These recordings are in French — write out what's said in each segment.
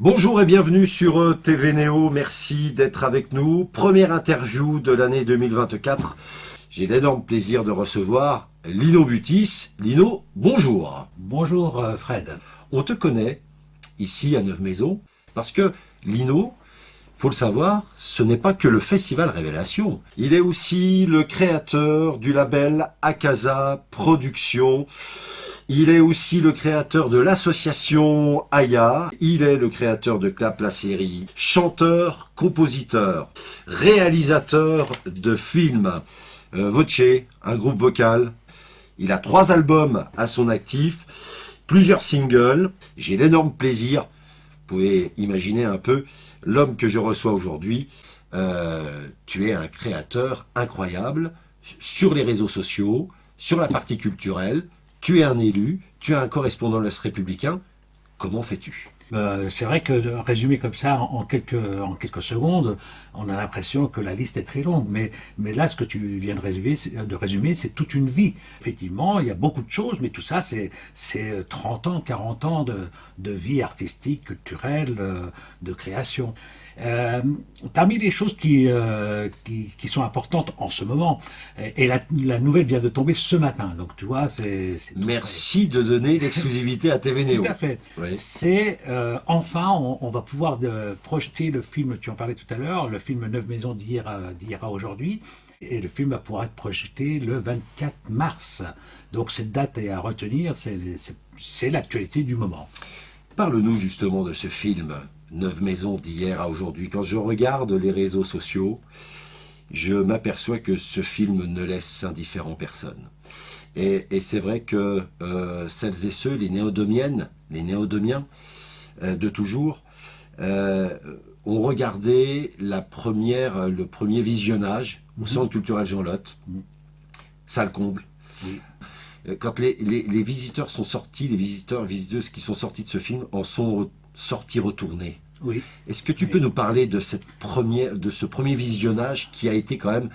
Bonjour et bienvenue sur TV Néo, merci d'être avec nous. Première interview de l'année 2024. J'ai l'énorme plaisir de recevoir Lino Butis. Lino, bonjour. Bonjour Fred. On te connaît ici à Neuve-Maisons parce que Lino, faut le savoir, ce n'est pas que le festival Révélation. Il est aussi le créateur du label Akaza Productions. Il est aussi le créateur de l'association Aya. Il est le créateur de Clap la série. Chanteur, compositeur, réalisateur de films. Voce, un groupe vocal. Il a 3 albums à son actif, plusieurs singles. J'ai l'énorme plaisir, vous pouvez imaginer un peu l'homme que je reçois aujourd'hui. Tu es un créateur incroyable sur les réseaux sociaux, sur la partie culturelle. Tu es un élu, tu es un correspondant de l'Est républicain. Comment fais-tu ? C'est vrai que de résumer comme ça en quelques secondes, on a l'impression que la liste est très longue. Mais là, ce que tu viens de résumer, c'est toute une vie. Effectivement, il y a beaucoup de choses, mais tout ça, c'est 30 ans, 40 ans de vie artistique, culturelle, de création. Parmi les choses qui sont importantes en ce moment, et la nouvelle vient de tomber ce matin, donc tu vois, c'est tout frais. Merci de donner l'exclusivité à TV Néo. Tout à fait. Oui. C'est enfin, on va pouvoir projeter le film, tu en parlais tout à l'heure, le film Neuve Maisons d'hier à aujourd'hui. Et le film va pouvoir être projeté le 24 mars. Donc cette date est à retenir, c'est l'actualité du moment. Parle-nous justement de ce film, Neuve Maisons d'hier à aujourd'hui. Quand je regarde les réseaux sociaux, je m'aperçois que ce film ne laisse indifférent personne. Et c'est vrai que celles et ceux, les néodomiennes, les néodomiens de toujours, ont regardé le premier visionnage au Centre culturel Jean Lotte, salle comble. Oui. Quand les visiteurs sont sortis, les visiteuses qui sont sortis de ce film en sont sortis retournés. Oui. Est-ce que tu peux nous parler de ce premier visionnage qui a été quand même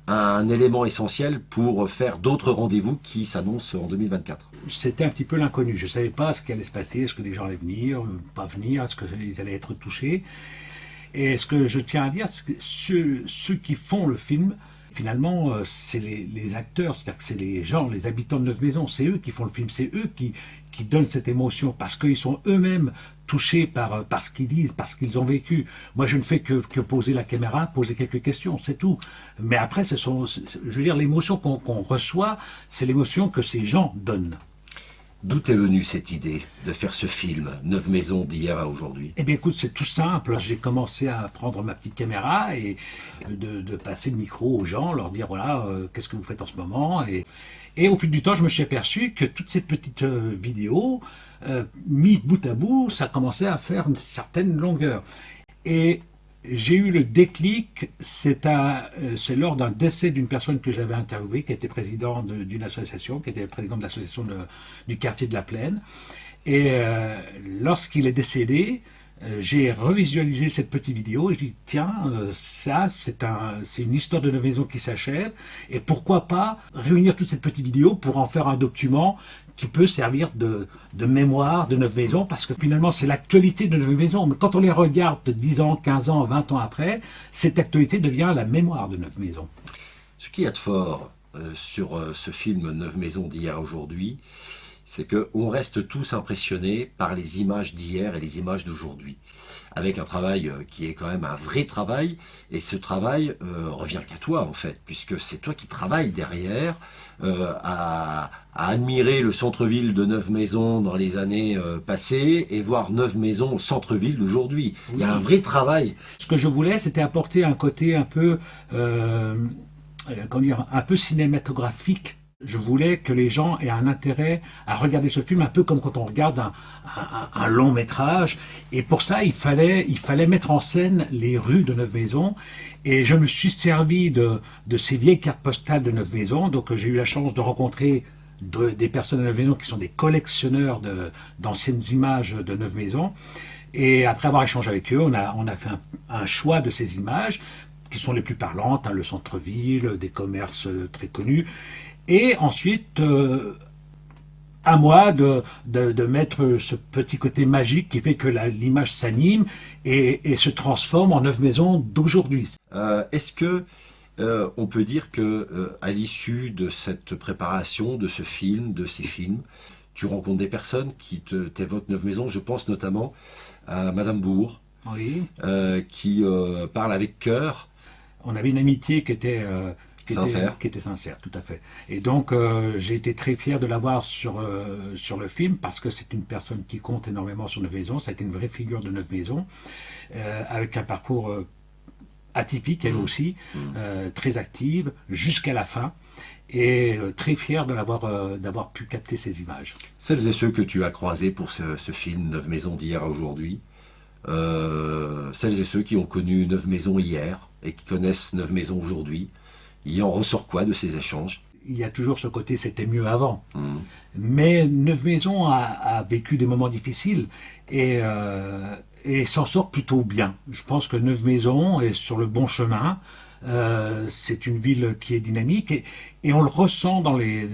un élément essentiel pour faire d'autres rendez-vous qui s'annoncent en 2024? C'était un petit peu l'inconnu. Je ne savais pas ce qui allait se passer. Est-ce que les gens allaient venir, pas venir? Est-ce qu'ils allaient être touchés? Et ce que je tiens à dire, c'est que ceux qui font le film, finalement, c'est les acteurs, c'est-à-dire que c'est les gens, les habitants de Neuve Maisons, c'est eux qui font le film, c'est eux qui donnent cette émotion, parce qu'ils sont eux-mêmes touchés par ce qu'ils disent, par ce qu'ils ont vécu. Moi, je ne fais que poser la caméra, poser quelques questions, c'est tout. Mais après, je veux dire, l'émotion qu'on reçoit, c'est l'émotion que ces gens donnent. D'où est venue cette idée de faire ce film, Neuve Maisons d'hier à aujourd'hui? Eh bien écoute, c'est tout simple. J'ai commencé à prendre ma petite caméra et de passer le micro aux gens, leur dire voilà, qu'est-ce que vous faites en ce moment et au fil du temps, je me suis aperçu que toutes ces petites vidéos, mis bout à bout, ça commençait à faire une certaine longueur. Et j'ai eu le déclic, c'est lors d'un décès d'une personne que j'avais interviewée, qui était président d'une association, qui était président de l'association du quartier de la Plaine. Et lorsqu'il est décédé, j'ai revisualisé cette petite vidéo et je dis tiens, ça c'est une histoire de Neuve Maisons qui s'achève et pourquoi pas réunir toute cette petite vidéo pour en faire un document qui peut servir de mémoire de Neuve Maisons parce que finalement c'est l'actualité de Neuve Maisons. Mais quand on les regarde 10 ans, 15 ans, 20 ans après, cette actualité devient la mémoire de Neuve Maisons. Ce qu'il y a de fort sur ce film Neuve Maisons d'hier à aujourd'hui, c'est qu'on reste tous impressionnés par les images d'hier et les images d'aujourd'hui. Avec un travail qui est quand même un vrai travail, et ce travail revient qu'à toi en fait, puisque c'est toi qui travailles derrière, à admirer le centre-ville de Neuve Maisons dans les années passées, et voir Neuve Maisons au centre-ville d'aujourd'hui. Oui. Il y a un vrai travail. Ce que je voulais, c'était apporter un côté un peu, comment dire, un peu cinématographique. Je voulais que les gens aient un intérêt à regarder ce film un peu comme quand on regarde un long métrage. Et pour ça, il fallait mettre en scène les rues de Neuve Maisons. Et je me suis servi de ces vieilles cartes postales de Neuve Maisons. Donc j'ai eu la chance de rencontrer des personnes de Neuve Maisons qui sont des collectionneurs d'anciennes images de Neuve Maisons. Et après avoir échangé avec eux, on a fait un choix de ces images qui sont les plus parlantes, hein, le centre-ville, des commerces très connus. Et ensuite, à moi de mettre ce petit côté magique qui fait que l'image s'anime et se transforme en œuvre maison d'aujourd'hui. Est-ce que on peut dire que à l'issue de cette préparation, de ce film, de ces films, tu rencontres des personnes qui t'évoquent Neuve Maison? Je pense notamment à Madame Bourg, Oui. qui parle avec cœur. On avait une amitié Sincère. qui était sincère, tout à fait. Et donc, j'ai été très fier de l'avoir sur le film parce que c'est une personne qui compte énormément sur Neuve Maison. Ça a été une vraie figure de Neuve Maison, avec un parcours atypique, elle aussi, très active, jusqu'à la fin. Et très fier d'avoir pu capter ces images. Celles et ceux que tu as croisés pour ce film Neuve Maison d'hier à aujourd'hui, celles et ceux qui ont connu Neuve Maison hier et qui connaissent Neuve Maison aujourd'hui, il en ressort quoi de ces échanges? Il y a toujours ce côté c'était mieux avant. Mais Neuve Maison a vécu des moments difficiles et s'en sort plutôt bien. Je pense que Neuve Maison est sur le bon chemin. C'est une ville qui est dynamique et on le ressent dans les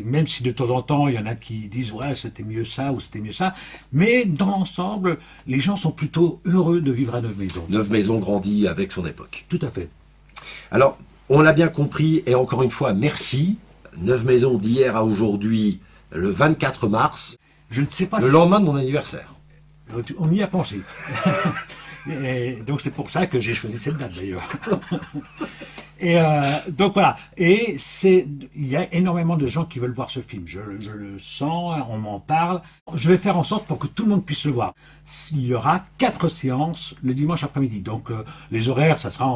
même si de temps en temps il y en a qui disent ouais c'était mieux ça ou c'était mieux ça, mais dans l'ensemble les gens sont plutôt heureux de vivre à Neuve Maison. Neuve Maison grandit avec son époque. Tout à fait. Alors, on l'a bien compris, et encore une fois, merci. Neuve Maison d'hier à aujourd'hui, le 24 mars, Je ne sais pas le lendemain de mon anniversaire. on y a pensé. Et donc c'est pour ça que j'ai choisi cette date d'ailleurs. Et donc voilà. Et il y a énormément de gens qui veulent voir ce film. Je le sens, on m'en parle. Je vais faire en sorte pour que tout le monde puisse le voir. Il y aura 4 séances le dimanche après-midi. Donc les horaires, ça sera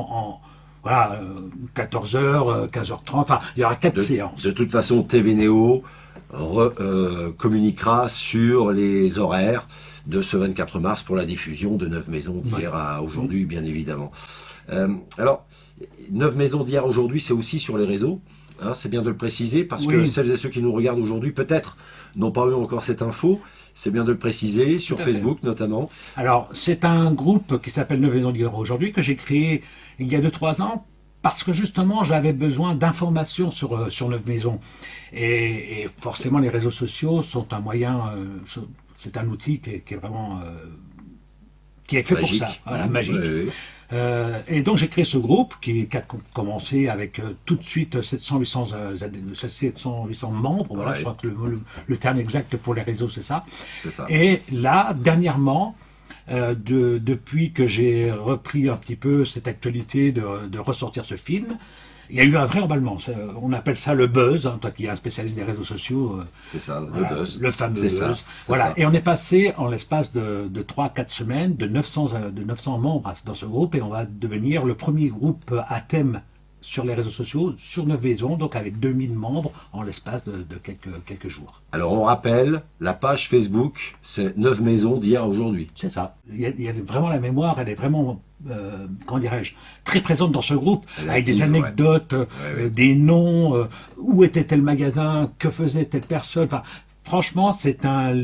voilà, 14h, 15h30, enfin, il y aura 4 séances. De toute façon, TV Néo communiquera sur les horaires de ce 24 mars pour la diffusion de Neuve Maison d'hier à aujourd'hui, bien évidemment. Alors, Neuve Maison d'hier à aujourd'hui, c'est aussi sur les réseaux. Hein, c'est bien de le préciser, parce que celles et ceux qui nous regardent aujourd'hui, peut-être, n'ont pas eu encore cette info. C'est bien de le préciser, sur Facebook notamment. Alors, c'est un groupe qui s'appelle Neuve Maison d'hier aujourd'hui, que j'ai créé il y a 2-3 ans, parce que justement, j'avais besoin d'informations sur Neuve Maison. Et forcément, les réseaux sociaux sont un moyen, c'est un outil qui est vraiment... qui est fait Magique. pour ça, voilà, magique. Oui. Et donc j'ai créé ce groupe qui a commencé avec tout de suite 700-800 membres. Voilà, Ouais. je crois que le terme exact pour les réseaux, c'est ça. C'est ça. Et là, dernièrement, depuis que j'ai repris un petit peu cette actualité de ressortir ce film, il y a eu un vrai emballement. On appelle ça le buzz, hein, toi qui es un spécialiste des réseaux sociaux. C'est ça, Voilà, le buzz. le fameux C'est ça, buzz. c'est Voilà. ça. Et on est passé en l'espace de 3-4 semaines de 900 membres dans ce groupe, et on va devenir le premier groupe à thème sur les réseaux sociaux, sur Neuve Maison, donc avec 2000 membres en l'espace de quelques jours. Alors on rappelle, la page Facebook, c'est Neuve Maison d'hier à aujourd'hui. C'est ça. Il y a vraiment la mémoire, elle est vraiment, comment dirais-je, très présente dans ce groupe, Elle est avec active, des anecdotes, ouais. des noms, où était tel magasin, que faisait telle personne. Enfin, franchement, c'est un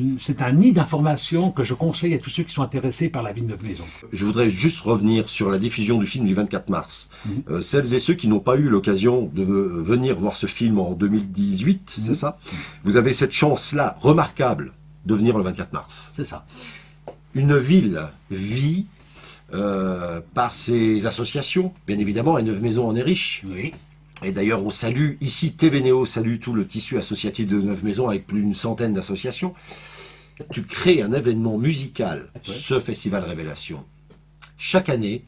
nid d'informations que je conseille à tous ceux qui sont intéressés par la vie de Neuve Maison. Je voudrais juste revenir sur la diffusion du film du 24 mars. Celles et ceux qui n'ont pas eu l'occasion de venir voir ce film en 2018, c'est ça? Vous avez cette chance-là remarquable de venir le 24 mars. C'est ça. Une ville vit par ses associations, bien évidemment, et Neuve Maison en est riche. Oui. Et d'ailleurs, on salue, ici, TV Néo salue tout le tissu associatif de Neuve Maison avec plus d'une centaine d'associations. Tu crées un événement musical, ce Festival Révélation. Chaque année,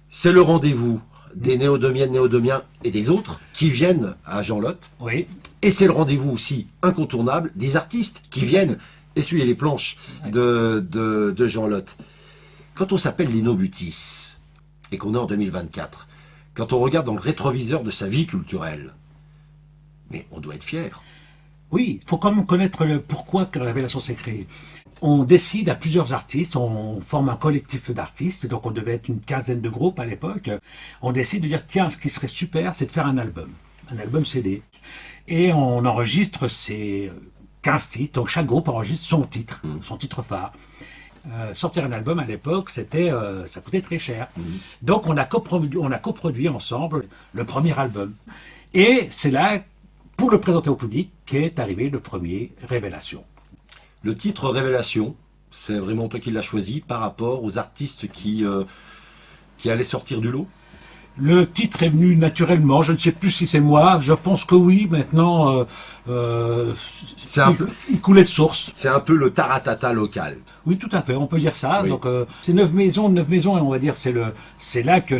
c'est le rendez-vous des néodomiennes, néodomiens et des autres qui viennent à Jean-Lotte. Oui. Et c'est le rendez-vous aussi incontournable des artistes qui viennent essuyer les planches de Jean-Lotte. Quand on s'appelle Lino Butis et qu'on est en 2024, quand on regarde dans le rétroviseur de sa vie culturelle, mais on doit être fier. Oui, il faut quand même connaître le pourquoi que la Révélation s'est créée. On décide à plusieurs artistes, on forme un collectif d'artistes, donc on devait être une quinzaine de groupes à l'époque. On décide de dire, tiens, ce qui serait super, c'est de faire un album CD. Et on enregistre ces 15 titres, donc chaque groupe enregistre son titre phare. Sortir un album à l'époque, ça coûtait très cher. Donc on a coproduit ensemble le premier album. Et c'est là pour le présenter au public, qu'est arrivé le premier Révélation. Le titre Révélation, c'est vraiment toi qui l'as choisi par rapport aux artistes qui allaient sortir du lot? Le titre est venu naturellement, je ne sais plus si c'est moi, je pense que oui, maintenant, il coulait de source. C'est un peu le taratata local. Oui, tout à fait, on peut dire ça. Oui. Donc, c'est 9 maisons, et on va dire c'est là que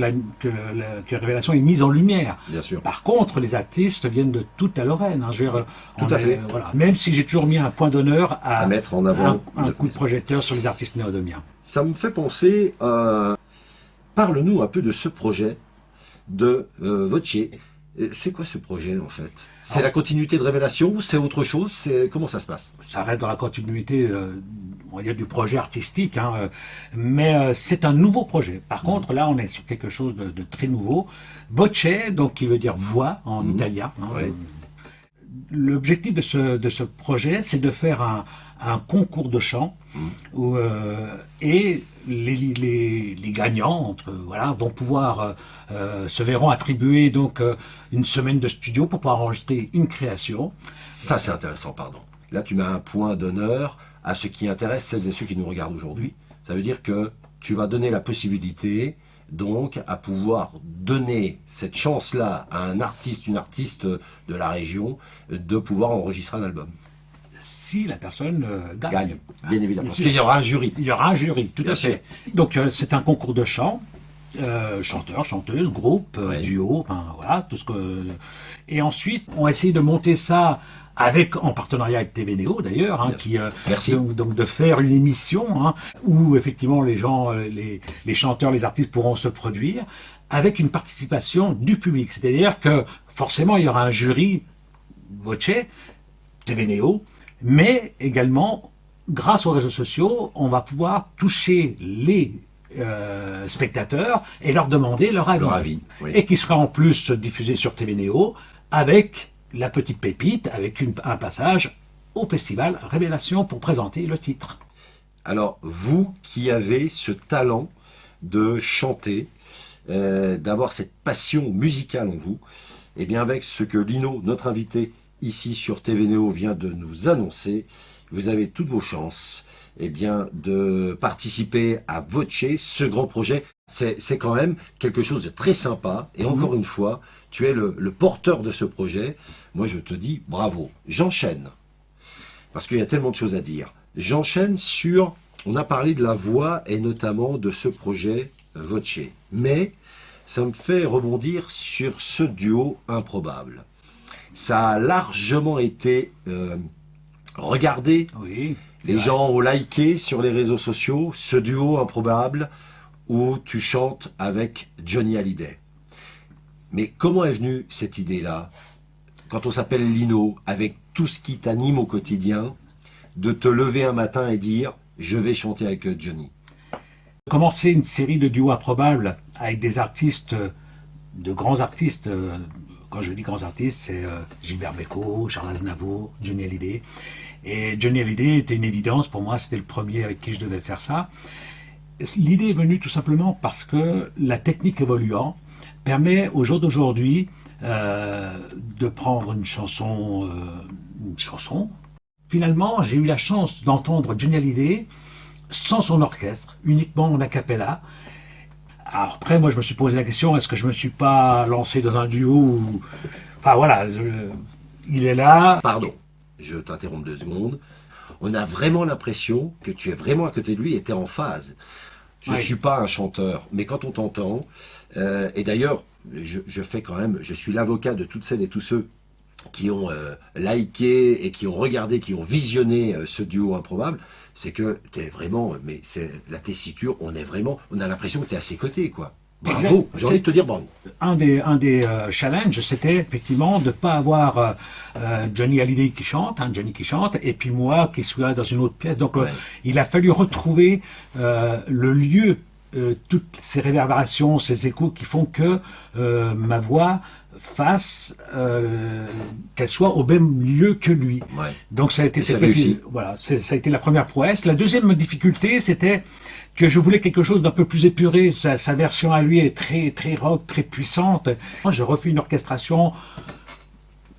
Révélation est mise en lumière. Bien sûr. Par contre, les artistes viennent de toute la Lorraine. Hein. Tout à fait. Voilà. Même si j'ai toujours mis un point d'honneur à mettre en avant un coup de projecteur sur les artistes néodomiens. Ça me fait penser, parle-nous un peu de ce projet de Voce. C'est quoi ce projet en fait? C'est la continuité de Révélation ou c'est autre chose? Comment ça se passe? Ça reste dans la continuité on va dire, du projet artistique, hein, mais c'est un nouveau projet. Par contre, là, on est sur quelque chose de très nouveau. Voce, donc qui veut dire voix en italien. Hein, oui. L'objectif de ce projet, c'est de faire un concours de chant où, et les gagnants vont pouvoir se verront attribuer donc une semaine de studio pour pouvoir enregistrer une création. Ça c'est intéressant, pardon. Là tu mets un point d'honneur à ce qui intéresse celles et ceux qui nous regardent aujourd'hui. Ça veut dire que tu vas donner la possibilité donc à pouvoir donner cette chance-là à un artiste, une artiste de la région, de pouvoir enregistrer un album. Si la personne gagne. Bien évidemment. Parce qu'il y aura un jury. Il y aura un jury, tout à fait. Donc c'est un concours de chant, chanteurs, chanteuses, groupes, duos, voilà, tout ce que. Et ensuite, on a essayé de monter ça en partenariat avec TV Néo d'ailleurs, hein, Merci. Donc de faire une émission hein, où effectivement les gens, les chanteurs, les artistes pourront se produire avec une participation du public. C'est-à-dire que forcément il y aura un jury Voce, TV Néo, mais également grâce aux réseaux sociaux, on va pouvoir toucher les spectateurs et leur demander leur avis. Oui. Et qui sera en plus diffusé sur TV Néo avec la petite pépite, avec un passage au festival Révélation pour présenter le titre. Alors, vous qui avez ce talent de chanter, d'avoir cette passion musicale en vous, eh bien avec ce que Lino, notre invité ici sur TV Néo, vient de nous annoncer, vous avez toutes vos chances de participer à Voce, ce grand projet. C'est quand même quelque chose de très sympa. Et encore une fois, tu es le porteur de ce projet. Moi, je te dis bravo. J'enchaîne. Parce qu'il y a tellement de choses à dire. J'enchaîne sur... On a parlé de la voix et notamment de ce projet Voce. Mais ça me fait rebondir sur ce duo improbable. Ça a largement été regardé. Oui. Les gens ont liké sur les réseaux sociaux ce duo improbable où tu chantes avec Johnny Hallyday. Mais comment est venue cette idée-là, quand on s'appelle Lino, avec tout ce qui t'anime au quotidien, de te lever un matin et dire « je vais chanter avec Johnny ». Commencer une série de duos improbables avec des artistes, de grands artistes, quand je dis grands artistes, c'est Gilbert Bécaud, Charles Aznavour, Johnny Hallyday. Et Johnny Hallyday était une évidence pour moi, c'était le premier avec qui je devais faire ça. L'idée est venue tout simplement parce que la technique évoluant permet au jour d'aujourd'hui de prendre une chanson. Finalement, j'ai eu la chance d'entendre Johnny Hallyday sans son orchestre, uniquement en a cappella. Alors après, moi je me suis posé la question, est-ce que je me suis pas lancé dans un duo où... Enfin voilà, il est là. Pardon, je t'interromps 2 secondes. On a vraiment l'impression que tu es vraiment à côté de lui et tu es en phase. Je ne suis pas un chanteur, mais quand on t'entend, et d'ailleurs, je fais quand même, je suis l'avocat de toutes celles et tous ceux qui ont liké et qui ont regardé, qui ont visionné ce duo improbable, c'est que tu es vraiment, mais c'est la tessiture, on a l'impression que tu es à ses côtés, quoi. Bravo, j'ai envie de te dire bravo. Un des challenges, c'était effectivement de ne pas avoir Johnny Hallyday qui chante, Johnny qui chante, et puis moi qui suis là dans une autre pièce. Donc il a fallu retrouver le lieu, toutes ces réverbérations, ces échos qui font que ma voix fasse qu'elle soit au même lieu que lui. Ouais. Donc ça a été ça a été la première prouesse. La deuxième difficulté, c'était que je voulais quelque chose d'un peu plus épuré. Sa version à lui est très très rock, très puissante. Moi, je refais une orchestration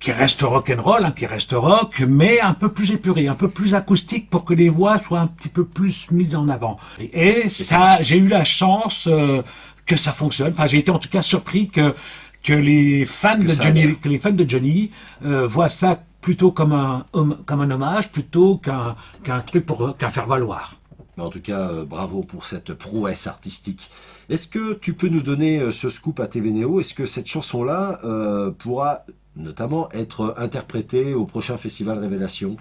qui reste rock'n'roll, hein, qui reste rock, mais un peu plus épuré, un peu plus acoustique pour que les voix soient un petit peu plus mises en avant. Et ça, j'ai eu la chance que ça fonctionne. Enfin, j'ai été en tout cas surpris que les fans de Johnny voient ça plutôt comme un hommage plutôt qu'un truc qu'un faire valoir. En tout cas, bravo pour cette prouesse artistique. Est-ce que tu peux nous donner ce scoop à TV Néo? Est-ce que cette chanson-là pourra notamment être interprétée au prochain Festival Révélation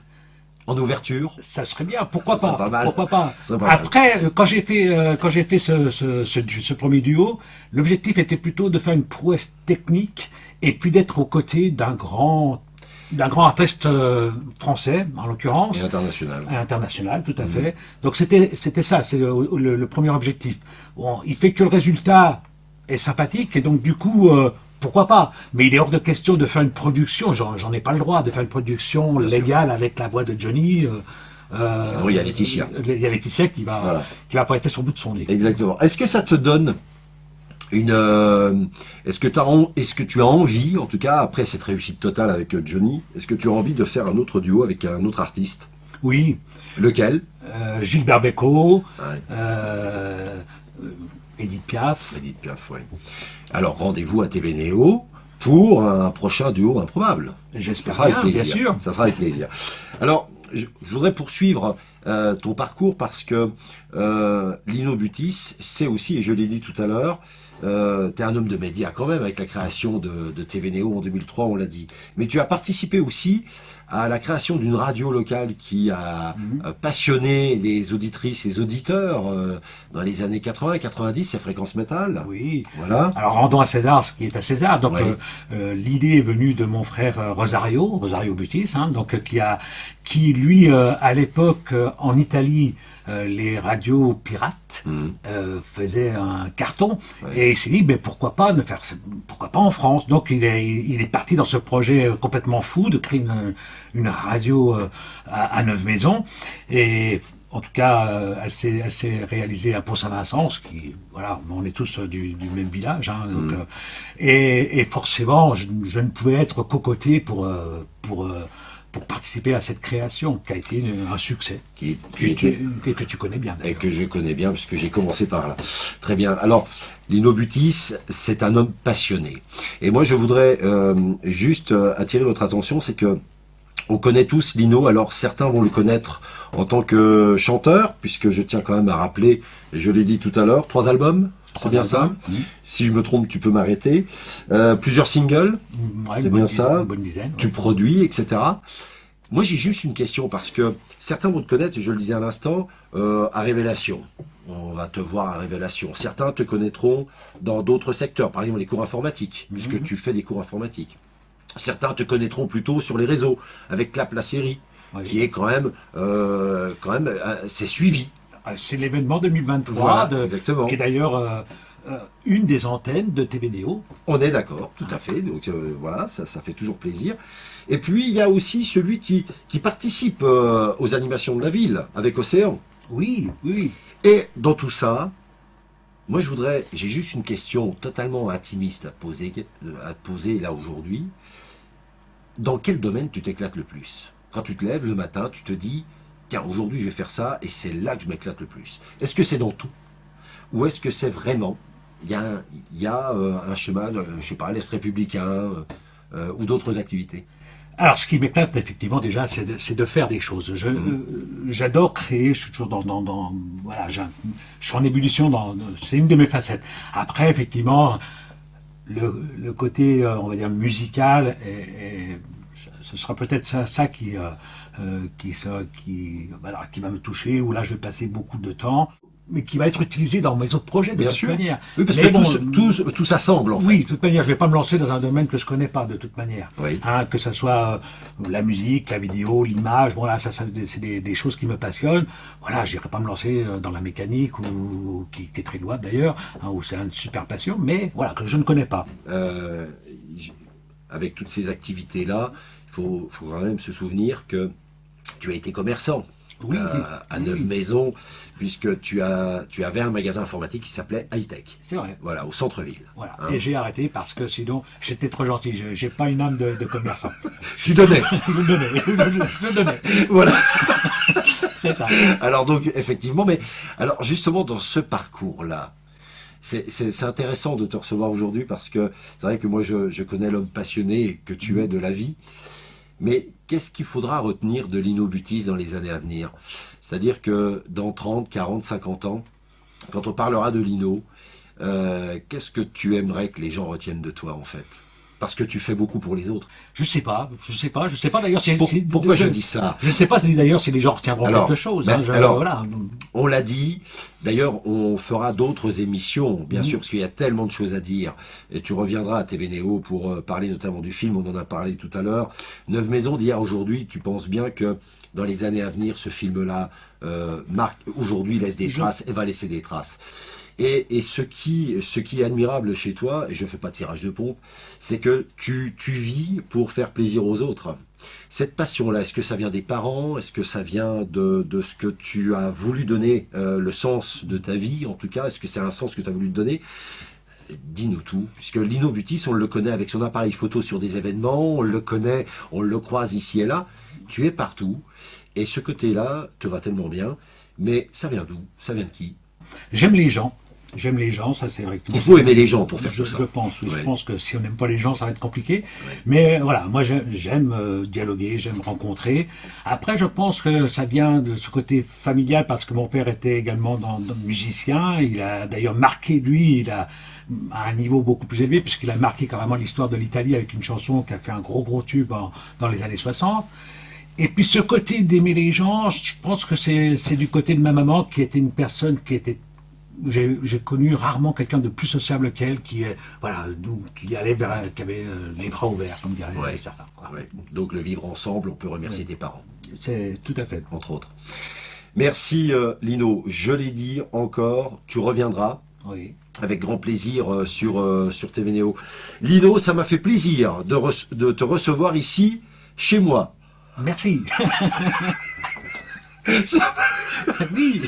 en ouverture? Ça serait bien, pourquoi Ça pas, serait pas mal. pourquoi pas. Ça serait pas mal. Après, quand j'ai fait ce premier duo, l'objectif était plutôt de faire une prouesse technique et puis d'être aux côtés d'un grand artiste français, en l'occurrence. Et international. International, tout à fait. Donc c'était ça, c'est le premier objectif. Bon, il fait que le résultat est sympathique et donc du coup, pourquoi pas. Mais il est hors de question de faire une production, j'en ai pas le droit, de faire une production Bien légale sûr. Avec la voix de Johnny. Sinon, il y a Laetitia. Il y a Laetitia qui va prêter sur le bout de son nez. Exactement. Est-ce que ça te donne est-ce que tu as envie, en tout cas après cette réussite totale avec Johnny, est-ce que tu as envie de faire un autre duo avec un autre artiste? Oui. Lequel? Gilbert Bécaud, Ouais. Edith Piaf. Edith Piaf, oui. Alors rendez-vous à TV Néo pour un prochain duo improbable. J'espère Ça sera avec bien plaisir. sûr. Ça sera avec plaisir. Alors, je voudrais poursuivre ton parcours parce que Lino Butis, c'est aussi, et je l'ai dit tout à l'heure, t'es un homme de médias quand même, avec la création de TV Néo en 2003, on l'a dit. Mais tu as participé aussi à la création d'une radio locale qui a passionné les auditrices et auditeurs dans les années 80 et 90, c'est Fréquence Métal. Oui. Voilà. Alors rendons à César ce qui est à César. Donc Oui. l'idée est venue de mon frère Rosario Butis, hein, donc qui lui à l'époque en Italie les radios pirates faisaient un carton et il s'est dit mais pourquoi pas en France. Donc il est parti dans ce projet complètement fou de créer une radio à Neuve-Maisons et en tout cas, elle s'est réalisée à Pont-Saint-Vincent, ce qui, voilà, on est tous du même village, hein, donc, et forcément, je ne pouvais être qu'aux pour participer à cette création, qui a été un succès, que tu connais bien. Et que je connais bien, puisque j'ai commencé par là. Très bien. Alors, Lino Butis, c'est un homme passionné. Et moi, je voudrais juste attirer votre attention, c'est que on connaît tous Lino, alors certains vont le connaître en tant que chanteur, puisque je tiens quand même à rappeler, et je l'ai dit tout à l'heure, 3 albums, c'est bien ça. Si je me trompe, tu peux m'arrêter. Plusieurs singles, c'est bien ça. Une bonne dizaine. Tu produis, etc. Moi, j'ai juste une question, parce que certains vont te connaître, je le disais à l'instant, à Révélation. On va te voir à Révélation. Certains te connaîtront dans d'autres secteurs, par exemple les cours informatiques, puisque tu fais des cours informatiques. Certains te connaîtront plutôt sur les réseaux, avec Clap la série, qui est quand même c'est suivi. C'est l'événement 2023, Voilà, exactement. qui est d'ailleurs une des antennes de TV Néo. On est d'accord, tout à fait. Donc voilà, ça fait toujours plaisir. Et puis il y a aussi celui qui participe aux animations de la ville, avec Océan. Oui. Et dans tout ça, moi j'ai juste une question totalement intimiste à te poser là aujourd'hui. Dans quel domaine tu t'éclates le plus? Quand tu te lèves le matin, tu te dis, tiens, aujourd'hui je vais faire ça, et c'est là que je m'éclate le plus. Est-ce que c'est dans tout? Ou est-ce que c'est vraiment, il y a un chemin, je sais pas, l'Est républicain, ou d'autres activités? Alors, ce qui m'éclate, effectivement, déjà, c'est de faire des choses. J'adore créer, je suis toujours voilà, je suis en ébullition, c'est une de mes facettes. Après, effectivement, le côté, on va dire, musical, ce sera peut-être ça qui va me toucher, où là, je vais passer beaucoup de temps, mais qui va être utilisé dans mes autres projets, de toute manière. Oui, parce mais que tout s'assemble, en fait. Oui, de toute manière, je ne vais pas me lancer dans un domaine que je ne connais pas, de toute manière. Oui. Hein, que ce soit la musique, la vidéo, l'image, voilà, ça c'est des choses qui me passionnent. Voilà, je n'irai pas me lancer dans la mécanique, qui est très louable d'ailleurs, hein, où c'est une super passion, mais voilà, que je ne connais pas. Avec toutes ces activités-là, il faut quand même se souvenir que tu as été commerçant. Oui, à oui, Neuve-Maisons, puisque tu avais un magasin informatique qui s'appelait Hightech. c'est vrai. Voilà, au centre-ville. Voilà. Hein. Et j'ai arrêté parce que sinon, j'étais trop gentil. J'ai pas une âme de commerçant. Tu donnais. Je donnais, je donnais. Voilà. C'est ça. Alors donc, effectivement, mais alors justement dans ce parcours-là, c'est intéressant de te recevoir aujourd'hui parce que c'est vrai que moi je connais l'homme passionné que tu es de la vie, mais qu'est-ce qu'il faudra retenir de Lino Butis dans les années à venir? C'est-à-dire que dans 30, 40, 50 ans, quand on parlera de Lino, qu'est-ce que tu aimerais que les gens retiennent de toi en fait? Parce que tu fais beaucoup pour les autres. Je sais pas d'ailleurs si, Pourquoi je dis ça? Je ne sais pas si d'ailleurs si les gens retiendront Alors, quelque chose. ben, Hein, alors, voilà. On l'a dit, d'ailleurs on fera d'autres émissions, bien sûr, parce qu'il y a tellement de choses à dire, et tu reviendras à TV Néo pour parler notamment du film, on en a parlé tout à l'heure. Neuve-Maisons d'hier aujourd'hui, tu penses bien que dans les années à venir, ce film-là marque, aujourd'hui laisse des traces et va laisser des traces. Et ce qui est admirable chez toi, et je fais pas de tirage de pompe, c'est que tu vis pour faire plaisir aux autres. Cette passion-là, est-ce que ça vient des parents? Est-ce que ça vient de ce que tu as voulu donner, le sens de ta vie en tout cas? Est-ce que c'est un sens que tu as voulu te donner? Dis-nous tout, puisque Lino Butis, on le connaît avec son appareil photo sur des événements, on le connaît, on le croise ici et là. Tu es partout, et ce côté-là te va tellement bien, mais ça vient d'où? Ça vient de qui? J'aime les gens. J'aime les gens, ça c'est vrai. Il faut aimer les gens pour faire tout ça. Je pense, oui. Ouais. Je pense que si on n'aime pas les gens, ça va être compliqué. Ouais. Mais voilà, moi j'aime dialoguer, j'aime rencontrer. Après, je pense que ça vient de ce côté familial parce que mon père était également dans musicien. Il a d'ailleurs marqué, lui, il a à un niveau beaucoup plus élevé puisqu'il a marqué carrément l'histoire de l'Italie avec une chanson qui a fait un gros tube dans les années 60. Et puis ce côté d'aimer les gens, je pense que c'est du côté de ma maman qui était une personne qui était j'ai connu rarement quelqu'un de plus sociable qu'elle, qui allait qui avait les bras ouverts, comme diraient certains. Ouais. Donc le vivre ensemble, on peut remercier tes parents. C'est tout à fait. Entre autres. Merci Lino, je l'ai dit encore, tu reviendras. Oui. Avec grand plaisir sur TV Néo. Lino, ça m'a fait plaisir de te recevoir ici, chez moi. Merci. Oui.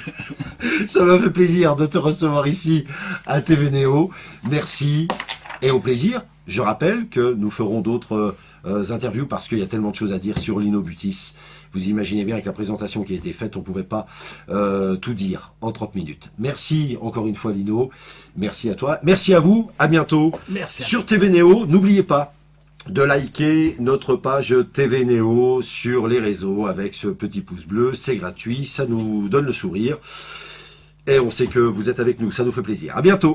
Ça m'a fait plaisir de te recevoir ici à TV Néo. Merci et au plaisir. Je rappelle que nous ferons d'autres interviews parce qu'il y a tellement de choses à dire sur Lino Butis. Vous imaginez bien avec la présentation qui a été faite, on ne pouvait pas tout dire en 30 minutes. Merci encore une fois Lino. Merci à toi. Merci à vous. À bientôt. Merci. Sur TV Néo. N'oubliez pas de liker notre page TV Néo sur les réseaux avec ce petit pouce bleu. C'est gratuit. Ça nous donne le sourire. Et on sait que vous êtes avec nous. Ça nous fait plaisir. À bientôt.